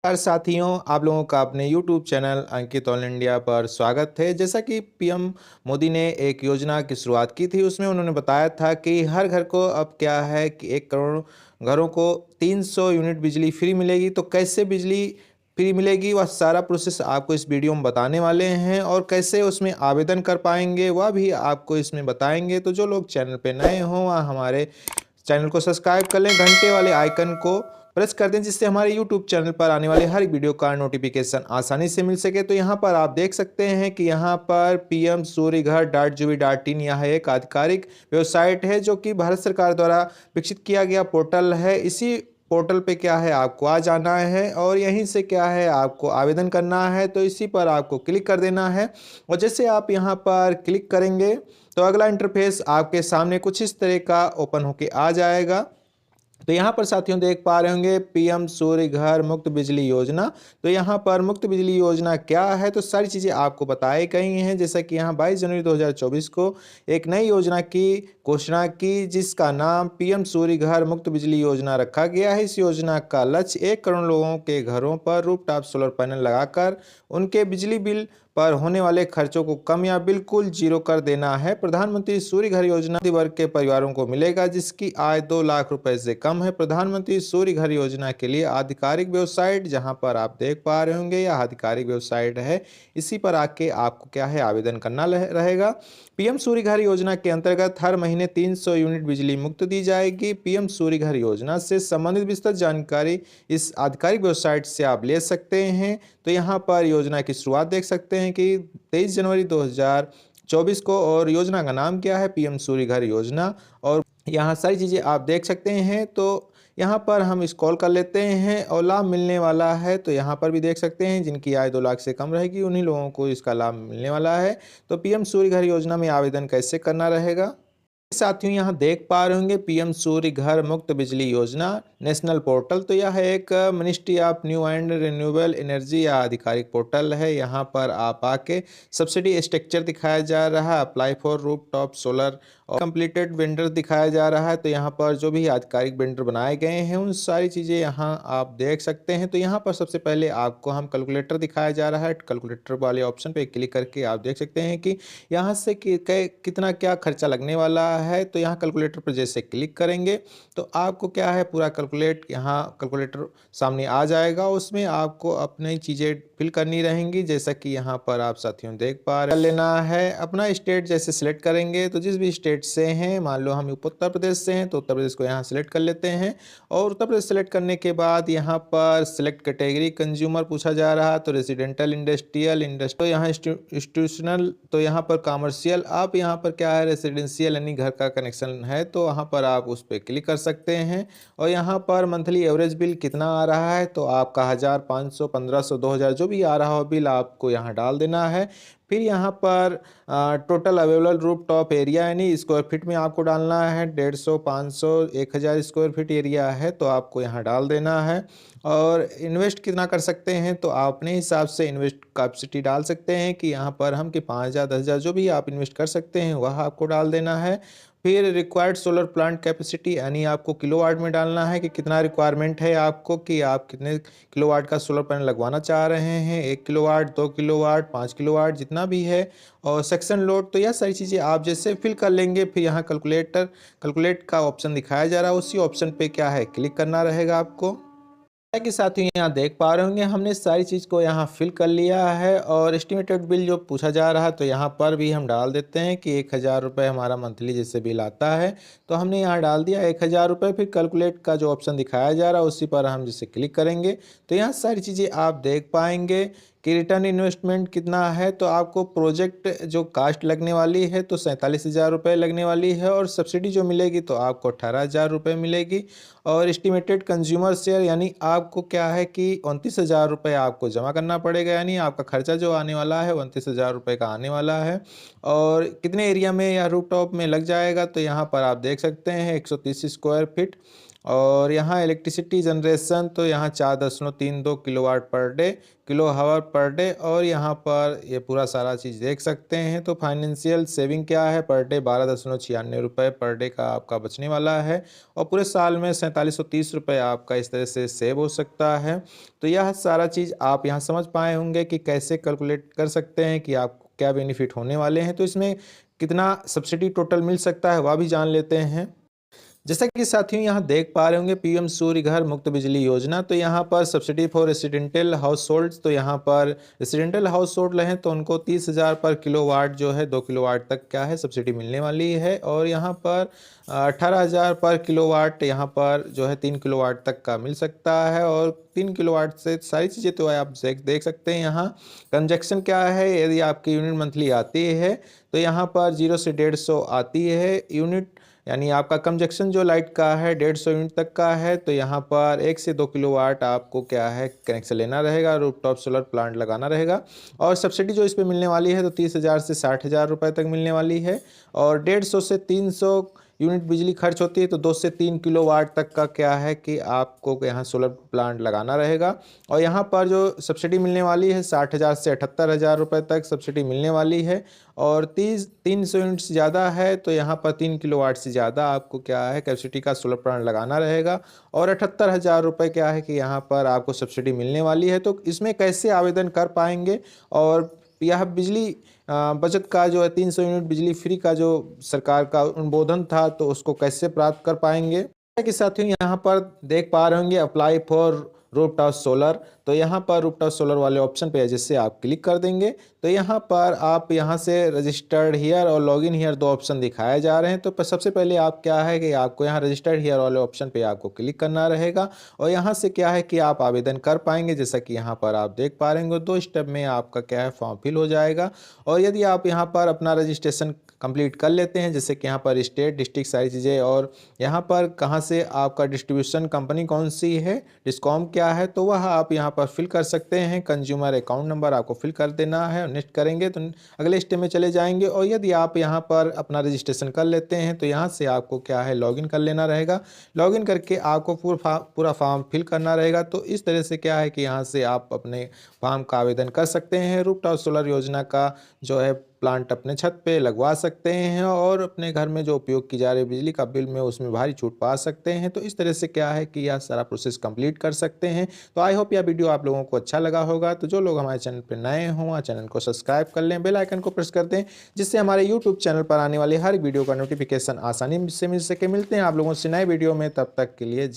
नमस्कार साथियों, आप लोगों का अपने YouTube चैनल अंकित ऑल इंडिया पर स्वागत है। जैसा कि पीएम मोदी ने एक योजना की शुरुआत की थी, उसमें उन्होंने बताया था कि हर घर को अब क्या है कि 1 करोड़ घरों को 300 यूनिट बिजली फ्री मिलेगी। तो कैसे बिजली फ्री मिलेगी, वह सारा प्रोसेस आपको इस वीडियो में बताने वाले हैं और कैसे उसमें आवेदन कर पाएंगे वह भी आपको इसमें बताएंगे। तो जो लोग चैनल पे नए हों वह हमारे चैनल को सब्सक्राइब कर लें, घंटे वाले आइकन को प्रेस कर दें, जिससे हमारे यूट्यूब चैनल पर आने वाले हर एक वीडियो का नोटिफिकेशन आसानी से मिल सके। तो यहाँ पर आप देख सकते हैं कि यहाँ पर pmsuryaghar.gov.in यह एक आधिकारिक वेबसाइट है जो कि भारत सरकार द्वारा विकसित किया गया पोर्टल है। इसी पोर्टल पे क्या है, आपको आ जाना है और यहीं से क्या है, आपको आवेदन करना है। तो इसी पर आपको क्लिक कर देना है और जैसे आप यहाँ पर क्लिक करेंगे तो अगला इंटरफेस आपके सामने कुछ इस तरह का ओपन होके आ जाएगा। तो यहाँ पर साथियों देख पा रहे होंगे पीएम सूर्य घर मुफ्त बिजली योजना। तो यहाँ पर मुफ्त बिजली योजना क्या है, तो सारी चीज़ें आपको बताई गई हैं। जैसा कि यहाँ 22 जनवरी 2024 को एक नई योजना की घोषणा की, जिसका नाम पीएम सूर्य घर मुफ्त बिजली योजना रखा गया है। इस योजना का लक्ष्य 1 करोड़ लोगों के घरों पर रूफटॉप सोलर पैनल लगाकर उनके बिजली बिल पर होने वाले खर्चों को कम या बिल्कुल जीरो कर देना है। प्रधानमंत्री सूर्य घर योजना मध्यम वर्ग के परिवारों को मिलेगा जिसकी आय 2 लाख रुपए से कम है। प्रधानमंत्री सूर्य घर योजना के लिए आधिकारिक वेबसाइट, जहां पर आप देख पा रहे होंगे यह आधिकारिक वेबसाइट है, इसी पर आके आपको क्या है, आवेदन करना रहेगा। पीएम सूर्य घर योजना के अंतर्गत हर महीने 300 यूनिट बिजली मुफ्त दी जाएगी। पीएम सूर्य घर योजना से संबंधित विस्तृत जानकारी इस आधिकारिक वेबसाइट से आप ले सकते हैं। तो यहाँ पर योजना की शुरुआत देख सकते हैं कि 23 जनवरी 2024 को, और योजना का नाम क्या है, पीएम सूर्य घर योजना। और यहाँ सारी चीज़ें आप देख सकते हैं। तो यहाँ पर हम स्क्रॉल कर लेते हैं और लाभ मिलने वाला है, तो यहाँ पर भी देख सकते हैं जिनकी आय 2 लाख से कम रहेगी उन्हीं लोगों को इसका लाभ मिलने वाला है। तो पीएम सूर्य घर योजना में आवेदन कैसे करना रहेगा, साथियों यहाँ देख पा रहे होंगे पीएम सूर्य घर मुफ्त बिजली योजना नेशनल पोर्टल। तो यह एक ministry of new and renewable energy या आधिकारिक पोर्टल है। यहाँ पर आप आके सब्सिडी स्ट्रक्चर दिखाया जा रहा है, apply for roof top solar और कंप्लीटेड वेंडर दिखाया जा रहा है। तो यहाँ पर जो भी आधिकारिक वेंडर बनाए गए हैं उन सारी चीज़ें यहाँ आप देख सकते हैं। तो यहाँ पर सबसे पहले आपको हम कैलकुलेटर दिखाया जा रहा है। कैलकुलेटर वाले ऑप्शन पे क्लिक करके आप देख सकते हैं कि यहाँ से कितना क्या खर्चा लगने वाला है। तो यहाँ कैलकुलेटर पर जैसे क्लिक करेंगे तो आपको क्या है, पूरा यहाँ कैलकुलेटर सामने आ जाएगा। उसमें आपको अपनी चीज़ें फिल करनी रहेंगी, जैसा कि यहाँ पर आप साथियों देख पा रहे हैं। लेना है अपना स्टेट, जैसे सिलेक्ट करेंगे तो जिस भी स्टेट से हैं, मान लो हम उत्तर प्रदेश से हैं तो उत्तर प्रदेश को यहाँ सिलेक्ट कर लेते हैं। और उत्तर प्रदेश सेलेक्ट करने के बाद यहाँ पर सिलेक्ट कैटेगरी कंज्यूमर पूछा जा रहा है, तो रेजिडेंटल, इंडस्ट्रियल, तो यहाँ इंस्टीट्यूशनल, तो यहाँ पर कॉमर्शियल। आप यहाँ पर क्या है, रेसिडेंशियल यानी घर का कनेक्शन है तो वहाँ पर आप उस पर क्लिक कर सकते हैं। और यहाँ पर मंथली एवरेज बिल कितना आ रहा है, तो आपका 1000, 500, 1500, 2000 जो भी आ रहा हो बिल आपको यहाँ डाल देना है। फिर यहाँ पर total available roof top area यानी स्क्वायर फीट में आपको डालना है। 150, 500, 1000 स्क्वायर फीट एरिया है तो आपको यहाँ डाल देना है। और इन्वेस्ट कितना कर सकते हैं, तो आप अपने हिसाब से इन्वेस्ट कैपेसिटी डाल सकते हैं कि यहाँ पर हम कि 5000, 10000 जो भी आप इन्वेस्ट कर सकते हैं वह आपको डाल देना है। फिर रिक्वायर्ड सोलर प्लांट कैपेसिटी यानी आपको किलोवाट में डालना है कि कितना रिक्वायरमेंट है आपको, कि आप कितने किलोवाट का सोलर पैनल लगवाना चाह रहे हैं, 1 किलोवाट, 2 किलोवाट, 5 किलोवाट, जितना भी है। और सेक्शन लोड, तो यह सारी चीज़ें आप जैसे फिल कर लेंगे। फिर यहाँ कैलकुलेट का ऑप्शन दिखाया जा रहा है, उसी ऑप्शन पे क्या है क्लिक करना रहेगा आपको। कि साथियों यहाँ देख पा रहे होंगे हमने सारी चीज़ को यहाँ फिल कर लिया है। और एस्टिमेटेड बिल जो पूछा जा रहा है तो यहाँ पर भी हम डाल देते हैं कि 1000 रुपये हमारा मंथली जैसे बिल आता है, तो हमने यहाँ डाल दिया 1000 रुपये। फिर कैलकुलेट का जो ऑप्शन दिखाया जा रहा है उसी पर हम जैसे क्लिक करेंगे तो यहाँ सारी चीज़ें आप देख पाएंगे कि रिटर्न इन्वेस्टमेंट कितना है। तो आपको प्रोजेक्ट जो कास्ट लगने वाली है तो 47,000 रुपये लगने वाली है, और सब्सिडी जो मिलेगी तो आपको 18,000 रुपये मिलेगी। और एस्टिमेटेड कंज्यूमर शेयर यानी आपको क्या है कि 29,000 रुपये आपको जमा करना पड़ेगा, यानी आपका खर्चा जो आने वाला है 29,000 रुपये का आने वाला है। और कितने एरिया में या रूफ टॉप में लग जाएगा, तो यहाँ पर आप देख सकते हैं 130 स्क्वायर फीट। और यहाँ इलेक्ट्रिसिटी जनरेशन तो यहाँ 4.32 किलोवाट पर डे, किलो हावर पर डे, और यहाँ पर ये पूरा सारा चीज़ देख सकते हैं। तो फाइनेंशियल सेविंग क्या है, पर डे 12.96 रुपये पर डे का आपका बचने वाला है, और पूरे साल में 4730 रुपये आपका इस तरह से सेव हो सकता है। तो यह सारा चीज़ आप यहाँ समझ पाए होंगे कि कैसे कैलकुलेट कर सकते हैं कि आपको क्या बेनिफिट होने वाले हैं। तो इसमें कितना सब्सिडी टोटल मिल सकता है वह भी जान लेते हैं। जैसा कि साथियों यहाँ देख पा रहे होंगे पीएम सूर्य घर मुफ्त बिजली योजना, तो यहाँ पर subsidy for residential house hold, तो यहाँ पर रेसिडेंटल हाउस होल्ड रहें तो उनको 30,000 पर किलोवाट जो है 2 किलोवाट तक क्या है सब्सिडी मिलने वाली है, और यहाँ पर 18,000 पर किलोवाट यहाँ पर जो है 3 किलोवाट तक का मिल सकता है, और 3 किलोवाट से सारी चीज़ें तो आप देख सकते हैं। यहाँ कंजक्शन क्या है, यदि आपकी यूनिट मंथली आती है तो यहाँ पर 0 से 150 आती है यूनिट, यानी आपका कंजक्शन जो लाइट का है 150 यूनिट तक का है, तो यहाँ पर 1 से 2 किलोवाट आपको क्या है कनेक्शन लेना रहेगा, रूफटॉप सोलर प्लांट लगाना रहेगा। और सब्सिडी जो इस पे मिलने वाली है तो 30,000 से 60,000 रुपये तक मिलने वाली है, और 150 से 300 यूनिट बिजली खर्च होती है, तो 2 से 3 किलोवाट तक का क्या है कि आपको यहाँ सोलर प्लांट लगाना रहेगा। और यहाँ पर जो सब्सिडी मिलने वाली है 60,000 से 78,000 रुपये तक सब्सिडी मिलने वाली है, और 300 यूनिट से ज़्यादा है तो यहाँ पर 3 किलोवाट से ज़्यादा आपको क्या है कैपेसिटी का सोलर प्लांट लगाना रहेगा, और 78,000 रुपये क्या है कि यहाँ पर आपको सब्सिडी मिलने वाली है। तो इसमें कैसे आवेदन कर पाएंगे, और यह बिजली बचत का जो है 300 यूनिट बिजली फ्री का जो सरकार का अनुमोदन था तो उसको कैसे प्राप्त कर पाएंगे। जैसा कि साथियों यहाँ पर देख पा रहे होंगे अप्लाई फॉर रूफटॉप सोलर, तो यहाँ पर रूफटॉप सोलर वाले ऑप्शन पे जैसे आप क्लिक कर देंगे तो यहाँ पर आप यहाँ से रजिस्टर्ड हियर और लॉगिन हियर दो ऑप्शन दिखाए जा रहे हैं। तो सबसे पहले आप क्या है कि आपको यहाँ रजिस्टर्ड हियर वाले ऑप्शन पे आपको क्लिक करना रहेगा, और यहाँ से क्या है कि आप आवेदन कर पाएंगे। जैसा कि यहाँ पर आप देख पा रहे होंगे 2 स्टेप में आपका क्या है फॉर्म फिल हो जाएगा, और यदि आप यहाँ पर अपना रजिस्ट्रेशन कंप्लीट कर लेते हैं, जैसे कि यहाँ पर स्टेट डिस्ट्रिक्ट सारी चीज़ें, और यहाँ पर कहाँ से आपका डिस्ट्रीब्यूशन कंपनी कौन सी है, डिस्कॉम क्या है, तो वह आप यहाँ पर फिल कर सकते हैं। कंज्यूमर अकाउंट नंबर आपको फिल कर देना है, नेक्स्ट करेंगे तो अगले स्टेप में चले जाएंगे। और यदि आप यहाँ पर अपना रजिस्ट्रेशन कर लेते हैं तो यहाँ से आपको क्या है लॉगिन कर लेना रहेगा। लॉगिन करके आपको पूरा फॉर्म फिल करना रहेगा। तो इस तरह से क्या है कि यहाँ से आप अपने फॉर्म का आवेदन कर सकते हैं, रूफटॉप सोलर योजना का जो है प्लांट अपने छत पे लगवा सकते हैं, और अपने घर में जो उपयोग की जा रही बिजली का बिल में उसमें भारी छूट पा सकते हैं। तो इस तरह से क्या है कि यह सारा प्रोसेस कंप्लीट कर सकते हैं। तो आई होप यह वीडियो आप लोगों को अच्छा लगा होगा। तो जो लोग हमारे चैनल पर नए हों चैनल को सब्सक्राइब कर लें, बेल आइकन को प्रेस कर दें, जिससे हमारे यूट्यूब चैनल पर आने वाली हर वीडियो का नोटिफिकेशन आसानी से मिल सके। मिलते हैं आप लोगों से नए वीडियो में, तब तक के लिए